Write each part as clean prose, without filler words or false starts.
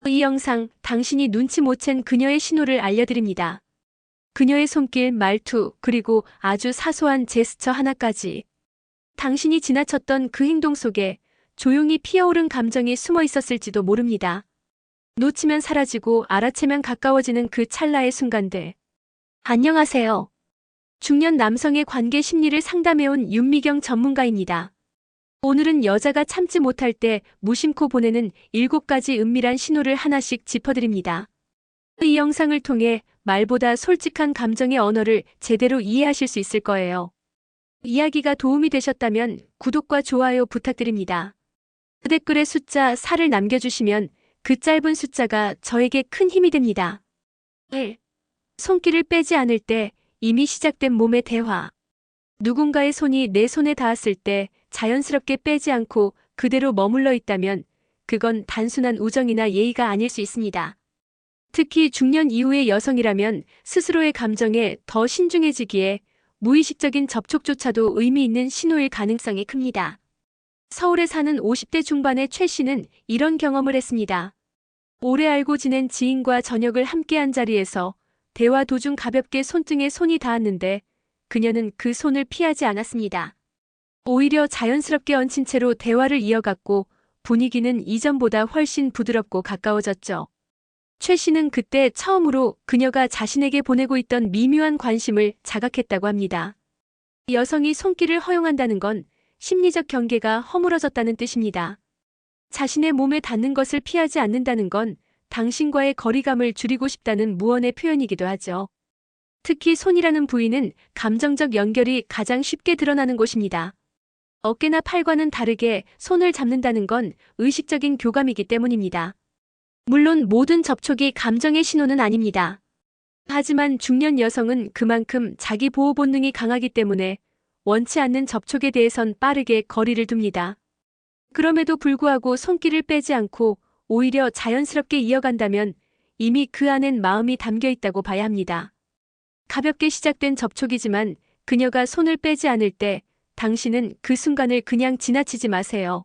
이 영상, 당신이 눈치 못 챈 그녀의 신호를 알려드립니다. 그녀의 손길, 말투, 그리고 아주 사소한 제스처 하나까지. 당신이 지나쳤던 그 행동 속에 조용히 피어오른 감정이 숨어 있었을지도 모릅니다. 놓치면 사라지고 알아채면 가까워지는 그 찰나의 순간들. 안녕하세요. 중년 남성의 관계 심리를 상담해온 윤미경 전문가입니다. 오늘은 여자가 참지 못할 때 무심코 보내는 7가지 은밀한 신호를 하나씩 짚어드립니다. 이 영상을 통해 말보다 솔직한 감정의 언어를 제대로 이해하실 수 있을 거예요. 이야기가 도움이 되셨다면 구독과 좋아요 부탁드립니다. 댓글에 숫자 4를 남겨주시면 그 짧은 숫자가 저에게 큰 힘이 됩니다. 1. 손길을 빼지 않을 때 이미 시작된 몸의 대화. 누군가의 손이 내 손에 닿았을 때 자연스럽게 빼지 않고 그대로 머물러 있다면 그건 단순한 우정이나 예의가 아닐 수 있습니다. 특히 중년 이후의 여성이라면 스스로의 감정에 더 신중해지기에 무의식적인 접촉조차도 의미 있는 신호일 가능성이 큽니다. 서울에 사는 50대 중반의 최 씨는 이런 경험을 했습니다. 오래 알고 지낸 지인과 저녁을 함께한 자리에서 대화 도중 가볍게 손등에 손이 닿았는데 그녀는 그 손을 피하지 않았습니다. 오히려 자연스럽게 얹힌 채로 대화를 이어갔고 분위기는 이전보다 훨씬 부드럽고 가까워졌죠. 최 씨는 그때 처음으로 그녀가 자신에게 보내고 있던 미묘한 관심을 자각했다고 합니다. 여성이 손길을 허용한다는 건 심리적 경계가 허물어졌다는 뜻입니다. 자신의 몸에 닿는 것을 피하지 않는다는 건 당신과의 거리감을 줄이고 싶다는 무언의 표현이기도 하죠. 특히 손이라는 부위는 감정적 연결이 가장 쉽게 드러나는 곳입니다. 어깨나 팔과는 다르게 손을 잡는다는 건 의식적인 교감이기 때문입니다. 물론 모든 접촉이 감정의 신호는 아닙니다. 하지만 중년 여성은 그만큼 자기 보호 본능이 강하기 때문에 원치 않는 접촉에 대해선 빠르게 거리를 둡니다. 그럼에도 불구하고 손길을 빼지 않고 오히려 자연스럽게 이어간다면 이미 그 안엔 마음이 담겨 있다고 봐야 합니다. 가볍게 시작된 접촉이지만 그녀가 손을 빼지 않을 때 당신은 그 순간을 그냥 지나치지 마세요.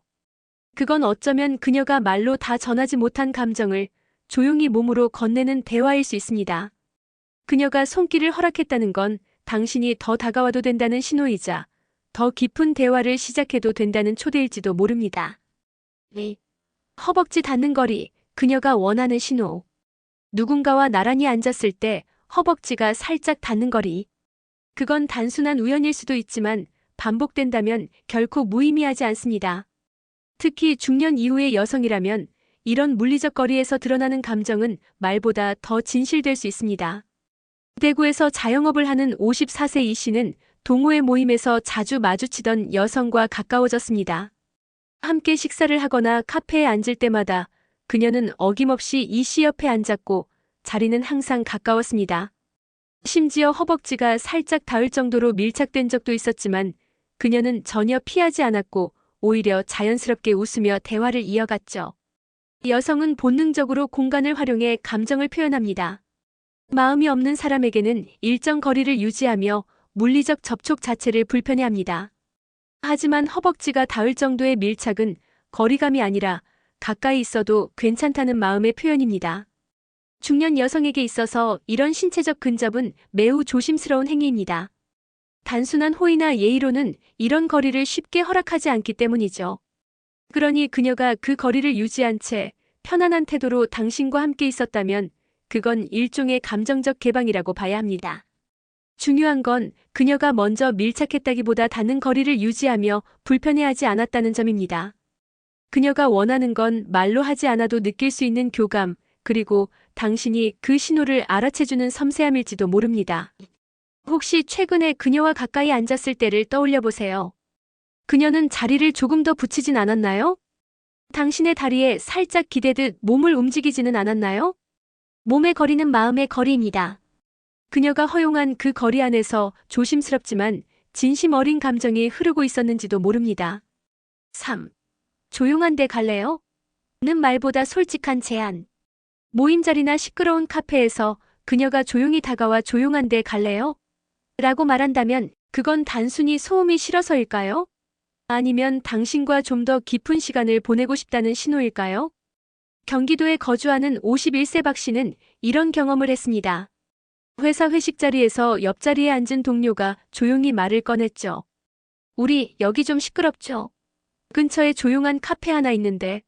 그건 어쩌면 그녀가 말로 다 전하지 못한 감정을 조용히 몸으로 건네는 대화일 수 있습니다. 그녀가 손길을 허락했다는 건 당신이 더 다가와도 된다는 신호이자 더 깊은 대화를 시작해도 된다는 초대일지도 모릅니다. 2. 허벅지 닿는 거리, 그녀가 원하는 신호. 누군가와 나란히 앉았을 때 허벅지가 살짝 닿는 거리. 그건 단순한 우연일 수도 있지만 반복된다면 결코 무의미하지 않습니다. 특히 중년 이후의 여성이라면 이런 물리적 거리에서 드러나는 감정은 말보다 더 진실될 수 있습니다. 대구에서 자영업을 하는 54세 이 씨는 동호회 모임에서 자주 마주치던 여성과 가까워졌습니다. 함께 식사를 하거나 카페에 앉을 때마다 그녀는 어김없이 이 씨 옆에 앉았고 자리는 항상 가까웠습니다. 심지어 허벅지가 살짝 닿을 정도로 밀착된 적도 있었지만 그녀는 전혀 피하지 않았고 오히려 자연스럽게 웃으며 대화를 이어갔죠. 여성은 본능적으로 공간을 활용해 감정을 표현합니다. 마음이 없는 사람에게는 일정 거리를 유지하며 물리적 접촉 자체를 불편해합니다. 하지만 허벅지가 닿을 정도의 밀착은 거리감이 아니라 가까이 있어도 괜찮다는 마음의 표현입니다. 중년 여성에게 있어서 이런 신체적 근접은 매우 조심스러운 행위입니다. 단순한 호의나 예의로는 이런 거리를 쉽게 허락하지 않기 때문이죠. 그러니 그녀가 그 거리를 유지한 채 편안한 태도로 당신과 함께 있었다면 그건 일종의 감정적 개방이라고 봐야 합니다. 중요한 건 그녀가 먼저 밀착했다기보다 닿는 거리를 유지하며 불편해하지 않았다는 점입니다. 그녀가 원하는 건 말로 하지 않아도 느낄 수 있는 교감, 그리고 당신이 그 신호를 알아채주는 섬세함일지도 모릅니다. 혹시 최근에 그녀와 가까이 앉았을 때를 떠올려 보세요. 그녀는 자리를 조금 더 붙이진 않았나요? 당신의 다리에 살짝 기대듯 몸을 움직이지는 않았나요? 몸의 거리는 마음의 거리입니다. 그녀가 허용한 그 거리 안에서 조심스럽지만 진심 어린 감정이 흐르고 있었는지도 모릅니다. 3. 조용한 데 갈래요? 는 말보다 솔직한 제안. 모임 자리나 시끄러운 카페에서 그녀가 조용히 다가와 조용한 데 갈래요? 라고 말한다면 그건 단순히 소음이 싫어서일까요? 아니면 당신과 좀 더 깊은 시간을 보내고 싶다는 신호일까요? 경기도에 거주하는 51세 박 씨는 이런 경험을 했습니다. 회사 회식 자리에서 옆자리에 앉은 동료가 조용히 말을 꺼냈죠. 우리 여기 좀 시끄럽죠? 근처에 조용한 카페 하나 있는데.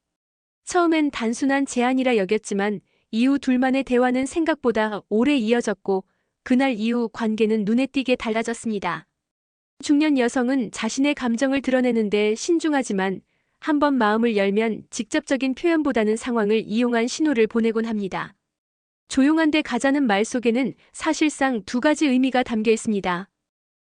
처음엔 단순한 제안이라 여겼지만 이후 둘만의 대화는 생각보다 오래 이어졌고 그날 이후 관계는 눈에 띄게 달라졌습니다. 중년 여성은 자신의 감정을 드러내는데 신중하지만 한번 마음을 열면 직접적인 표현보다는 상황을 이용한 신호를 보내곤 합니다. 조용한 데 가자는 말 속에는 사실상 두 가지 의미가 담겨 있습니다.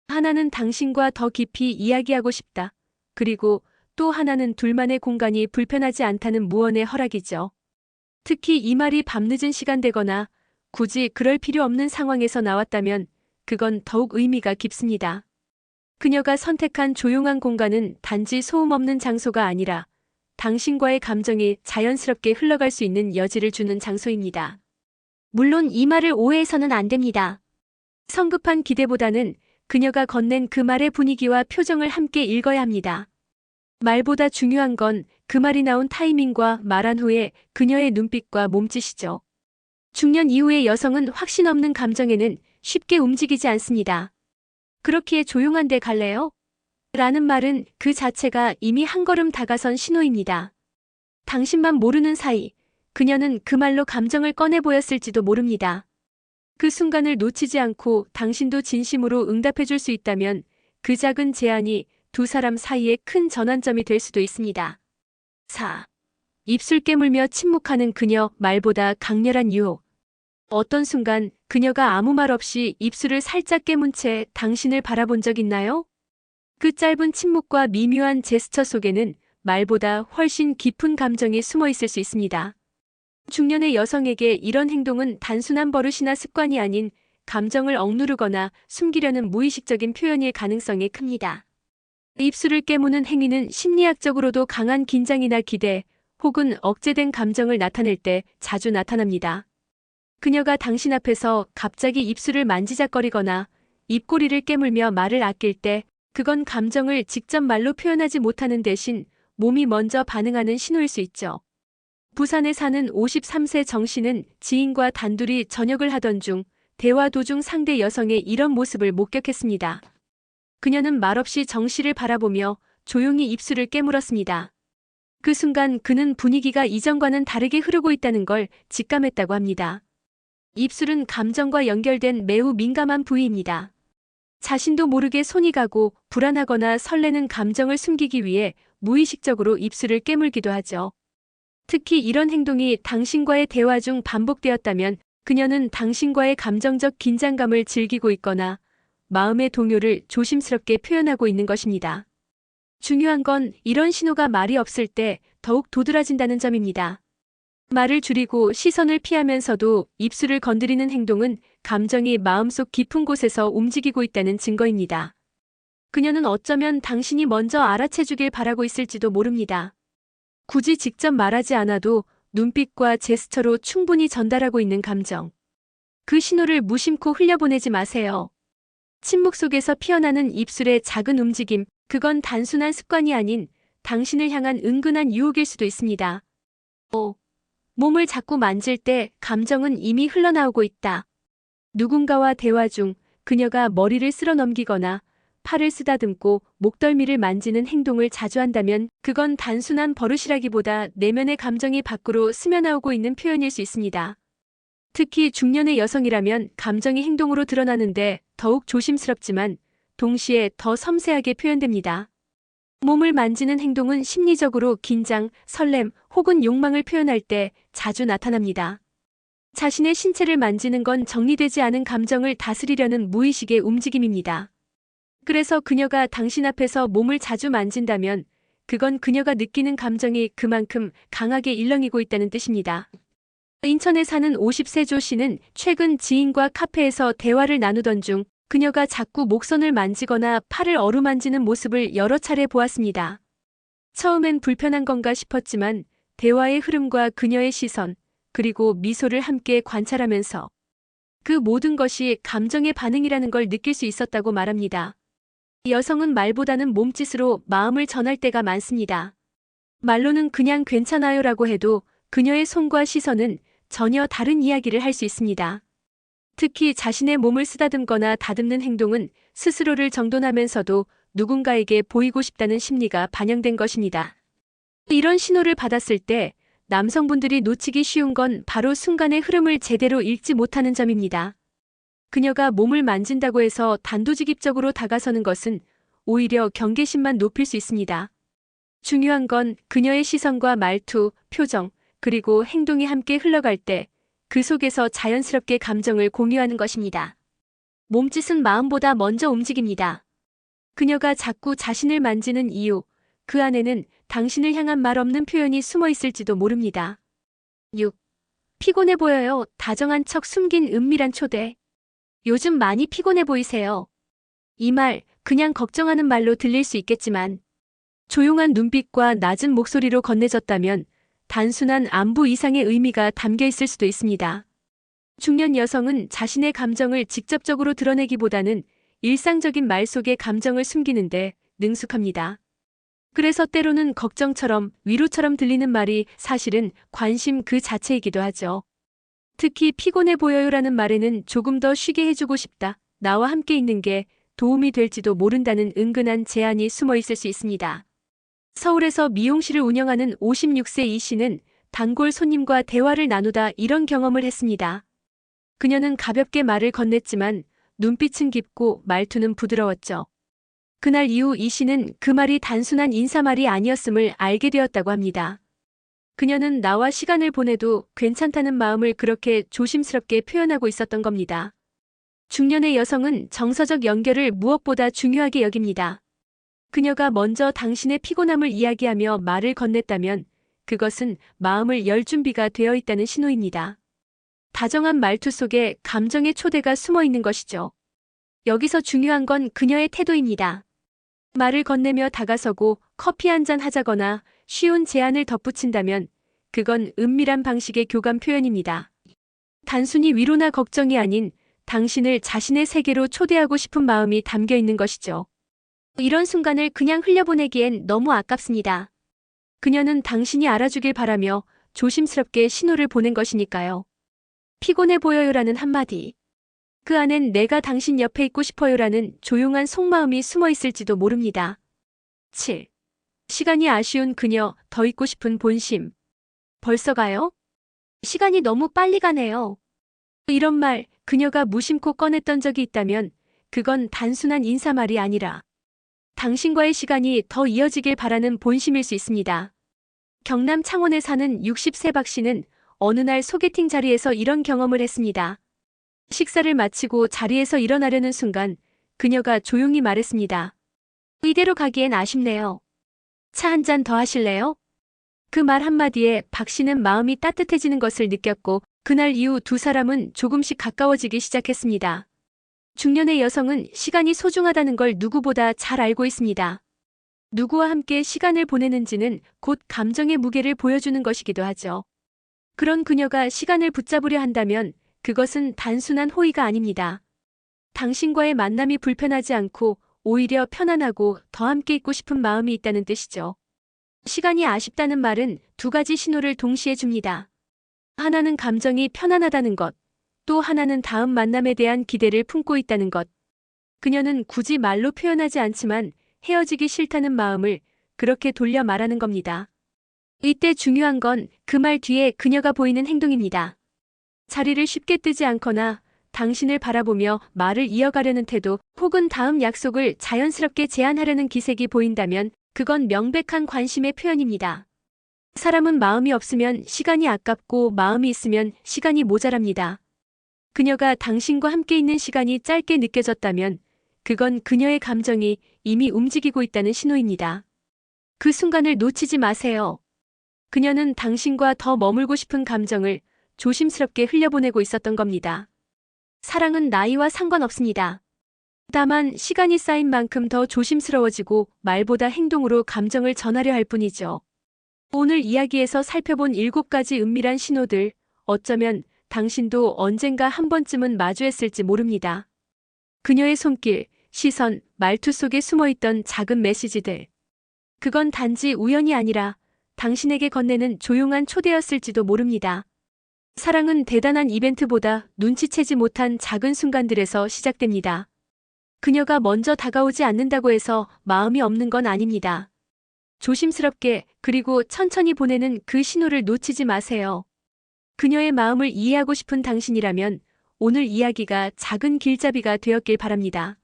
하나는 당신과 더 깊이 이야기하고 싶다. 그리고 또 하나는 둘만의 공간이 불편하지 않다는 무언의 허락이죠. 특히 이 말이 밤늦은 시간대거나 굳이 그럴 필요 없는 상황에서 나왔다면 그건 더욱 의미가 깊습니다. 그녀가 선택한 조용한 공간은 단지 소음 없는 장소가 아니라 당신과의 감정이 자연스럽게 흘러갈 수 있는 여지를 주는 장소입니다. 물론 이 말을 오해해서는 안 됩니다. 성급한 기대보다는 그녀가 건넨 그 말의 분위기와 표정을 함께 읽어야 합니다. 말보다 중요한 건 그 말이 나온 타이밍과 말한 후에 그녀의 눈빛과 몸짓이죠. 중년 이후의 여성은 확신 없는 감정에는 쉽게 움직이지 않습니다. 그렇기에 조용한 데 갈래요? 라는 말은 그 자체가 이미 한 걸음 다가선 신호입니다. 당신만 모르는 사이 그녀는 그 말로 감정을 꺼내 보였을지도 모릅니다. 그 순간을 놓치지 않고 당신도 진심으로 응답해 줄 수 있다면 그 작은 제안이 두 사람 사이에 큰 전환점이 될 수도 있습니다. 4. 입술 깨물며 침묵하는 그녀, 말보다 강렬한 유혹. 어떤 순간 그녀가 아무 말 없이 입술을 살짝 깨문 채 당신을 바라본 적 있나요? 그 짧은 침묵과 미묘한 제스처 속에는 말보다 훨씬 깊은 감정이 숨어 있을 수 있습니다. 중년의 여성에게 이런 행동은 단순한 버릇이나 습관이 아닌 감정을 억누르거나 숨기려는 무의식적인 표현일 가능성이 큽니다. 입술을 깨무는 행위는 심리학적으로도 강한 긴장이나 기대 혹은 억제된 감정을 나타낼 때 자주 나타납니다. 그녀가 당신 앞에서 갑자기 입술을 만지작거리거나 입꼬리를 깨물며 말을 아낄 때 그건 감정을 직접 말로 표현하지 못하는 대신 몸이 먼저 반응하는 신호일 수 있죠. 부산에 사는 53세 정 씨는 지인과 단둘이 저녁을 하던 중 대화 도중 상대 여성의 이런 모습을 목격했습니다. 그녀는 말없이 정 씨를 바라보며 조용히 입술을 깨물었습니다. 그 순간 그는 분위기가 이전과는 다르게 흐르고 있다는 걸 직감했다고 합니다. 입술은 감정과 연결된 매우 민감한 부위입니다. 자신도 모르게 손이 가고 불안하거나 설레는 감정을 숨기기 위해 무의식적으로 입술을 깨물기도 하죠. 특히 이런 행동이 당신과의 대화 중 반복되었다면 그녀는 당신과의 감정적 긴장감을 즐기고 있거나 마음의 동요를 조심스럽게 표현하고 있는 것입니다. 중요한 건 이런 신호가 말이 없을 때 더욱 도드라진다는 점입니다. 말을 줄이고 시선을 피하면서도 입술을 건드리는 행동은 감정이 마음속 깊은 곳에서 움직이고 있다는 증거입니다. 그녀는 어쩌면 당신이 먼저 알아채주길 바라고 있을지도 모릅니다. 굳이 직접 말하지 않아도 눈빛과 제스처로 충분히 전달하고 있는 감정. 그 신호를 무심코 흘려보내지 마세요. 침묵 속에서 피어나는 입술의 작은 움직임, 그건 단순한 습관이 아닌 당신을 향한 은근한 유혹일 수도 있습니다. 5. 몸을 자꾸 만질 때 감정은 이미 흘러나오고 있다. 누군가와 대화 중 그녀가 머리를 쓸어 넘기거나 팔을 쓰다듬고 목덜미를 만지는 행동을 자주 한다면 그건 단순한 버릇이라기보다 내면의 감정이 밖으로 스며나오고 있는 표현일 수 있습니다. 특히 중년의 여성이라면 감정이 행동으로 드러나는데 더욱 조심스럽지만 동시에 더 섬세하게 표현됩니다. 몸을 만지는 행동은 심리적으로 긴장, 설렘 혹은 욕망을 표현할 때 자주 나타납니다. 자신의 신체를 만지는 건 정리되지 않은 감정을 다스리려는 무의식의 움직임입니다. 그래서 그녀가 당신 앞에서 몸을 자주 만진다면 그건 그녀가 느끼는 감정이 그만큼 강하게 일렁이고 있다는 뜻입니다. 인천에 사는 50세 조 씨는 최근 지인과 카페에서 대화를 나누던 중 그녀가 자꾸 목선을 만지거나 팔을 어루만지는 모습을 여러 차례 보았습니다. 처음엔 불편한 건가 싶었지만 대화의 흐름과 그녀의 시선, 그리고 미소를 함께 관찰하면서 그 모든 것이 감정의 반응이라는 걸 느낄 수 있었다고 말합니다. 여성은 말보다는 몸짓으로 마음을 전할 때가 많습니다. 말로는 그냥 괜찮아요라고 해도 그녀의 손과 시선은 전혀 다른 이야기를 할 수 있습니다. 특히 자신의 몸을 쓰다듬거나 다듬는 행동은 스스로를 정돈하면서도 누군가에게 보이고 싶다는 심리가 반영된 것입니다. 이런 신호를 받았을 때 남성분들이 놓치기 쉬운 건 바로 순간의 흐름을 제대로 읽지 못하는 점입니다. 그녀가 몸을 만진다고 해서 단도직입적으로 다가서는 것은 오히려 경계심만 높일 수 있습니다. 중요한 건 그녀의 시선과 말투, 표정, 그리고 행동이 함께 흘러갈 때 그 속에서 자연스럽게 감정을 공유하는 것입니다. 몸짓은 마음보다 먼저 움직입니다. 그녀가 자꾸 자신을 만지는 이유, 그 안에는 당신을 향한 말 없는 표현이 숨어 있을지도 모릅니다. 6. 피곤해 보여요. 다정한 척 숨긴 은밀한 초대. 요즘 많이 피곤해 보이세요. 이 말, 그냥 걱정하는 말로 들릴 수 있겠지만 조용한 눈빛과 낮은 목소리로 건네졌다면 단순한 안부 이상의 의미가 담겨 있을 수도 있습니다. 중년 여성은 자신의 감정을 직접적으로 드러내기보다는 일상적인 말 속에 감정을 숨기는데 능숙합니다. 그래서 때로는 걱정처럼 위로처럼 들리는 말이 사실은 관심 그 자체이기도 하죠. 특히 피곤해 보여요라는 말에는 조금 더 쉬게 해주고 싶다, 나와 함께 있는 게 도움이 될지도 모른다는 은근한 제안이 숨어 있을 수 있습니다. 서울에서 미용실을 운영하는 56세 이 씨는 단골 손님과 대화를 나누다 이런 경험을 했습니다. 그녀는 가볍게 말을 건넸지만 눈빛은 깊고 말투는 부드러웠죠. 그날 이후 이 씨는 그 말이 단순한 인사말이 아니었음을 알게 되었다고 합니다. 그녀는 나와 시간을 보내도 괜찮다는 마음을 그렇게 조심스럽게 표현하고 있었던 겁니다. 중년의 여성은 정서적 연결을 무엇보다 중요하게 여깁니다. 그녀가 먼저 당신의 피곤함을 이야기하며 말을 건넸다면 그것은 마음을 열 준비가 되어 있다는 신호입니다. 다정한 말투 속에 감정의 초대가 숨어 있는 것이죠. 여기서 중요한 건 그녀의 태도입니다. 말을 건네며 다가서고 커피 한 잔 하자거나 쉬운 제안을 덧붙인다면 그건 은밀한 방식의 교감 표현입니다. 단순히 위로나 걱정이 아닌 당신을 자신의 세계로 초대하고 싶은 마음이 담겨 있는 것이죠. 이런 순간을 그냥 흘려보내기엔 너무 아깝습니다. 그녀는 당신이 알아주길 바라며 조심스럽게 신호를 보낸 것이니까요. 피곤해 보여요라는 한마디. 그 안엔 내가 당신 옆에 있고 싶어요라는 조용한 속마음이 숨어 있을지도 모릅니다. 7. 시간이 아쉬운 그녀, 더 있고 싶은 본심. 벌써 가요? 시간이 너무 빨리 가네요. 이런 말, 그녀가 무심코 꺼냈던 적이 있다면 그건 단순한 인사말이 아니라 당신과의 시간이 더 이어지길 바라는 본심일 수 있습니다. 경남 창원에 사는 60세 박 씨는 어느 날 소개팅 자리에서 이런 경험을 했습니다. 식사를 마치고 자리에서 일어나려는 순간 그녀가 조용히 말했습니다. 이대로 가기엔 아쉽네요. 차 한 잔 더 하실래요? 그 말 한마디에 박 씨는 마음이 따뜻해지는 것을 느꼈고 그날 이후 두 사람은 조금씩 가까워지기 시작했습니다. 중년의 여성은 시간이 소중하다는 걸 누구보다 잘 알고 있습니다. 누구와 함께 시간을 보내는지는 곧 감정의 무게를 보여주는 것이기도 하죠. 그런 그녀가 시간을 붙잡으려 한다면 그것은 단순한 호의가 아닙니다. 당신과의 만남이 불편하지 않고 오히려 편안하고 더 함께 있고 싶은 마음이 있다는 뜻이죠. 시간이 아쉽다는 말은 두 가지 신호를 동시에 줍니다. 하나는 감정이 편안하다는 것, 또 하나는 다음 만남에 대한 기대를 품고 있다는 것. 그녀는 굳이 말로 표현하지 않지만 헤어지기 싫다는 마음을 그렇게 돌려 말하는 겁니다. 이때 중요한 건 그 말 뒤에 그녀가 보이는 행동입니다. 자리를 쉽게 뜨지 않거나 당신을 바라보며 말을 이어가려는 태도 혹은 다음 약속을 자연스럽게 제안하려는 기색이 보인다면 그건 명백한 관심의 표현입니다. 사람은 마음이 없으면 시간이 아깝고 마음이 있으면 시간이 모자랍니다. 그녀가 당신과 함께 있는 시간이 짧게 느껴졌다면 그건 그녀의 감정이 이미 움직이고 있다는 신호입니다. 그 순간을 놓치지 마세요. 그녀는 당신과 더 머물고 싶은 감정을 조심스럽게 흘려보내고 있었던 겁니다. 사랑은 나이와 상관없습니다. 다만 시간이 쌓인 만큼 더 조심스러워지고 말보다 행동으로 감정을 전하려 할 뿐이죠. 오늘 이야기에서 살펴본 7가지 은밀한 신호들, 어쩌면 당신도 언젠가 한 번쯤은 마주했을지 모릅니다. 그녀의 손길, 시선, 말투 속에 숨어있던 작은 메시지들. 그건 단지 우연이 아니라 당신에게 건네는 조용한 초대였을지도 모릅니다. 사랑은 대단한 이벤트보다 눈치채지 못한 작은 순간들에서 시작됩니다. 그녀가 먼저 다가오지 않는다고 해서 마음이 없는 건 아닙니다. 조심스럽게 그리고 천천히 보내는 그 신호를 놓치지 마세요. 그녀의 마음을 이해하고 싶은 당신이라면 오늘 이야기가 작은 길잡이가 되었길 바랍니다.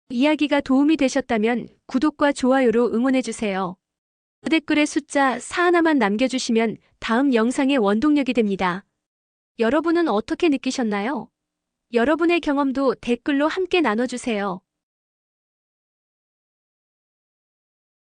이야기가 도움이 되셨다면 구독과 좋아요로 응원해주세요. 댓글에 숫자 4 하나만 남겨주시면 다음 영상의 원동력이 됩니다. 여러분은 어떻게 느끼셨나요? 여러분의 경험도 댓글로 함께 나눠주세요.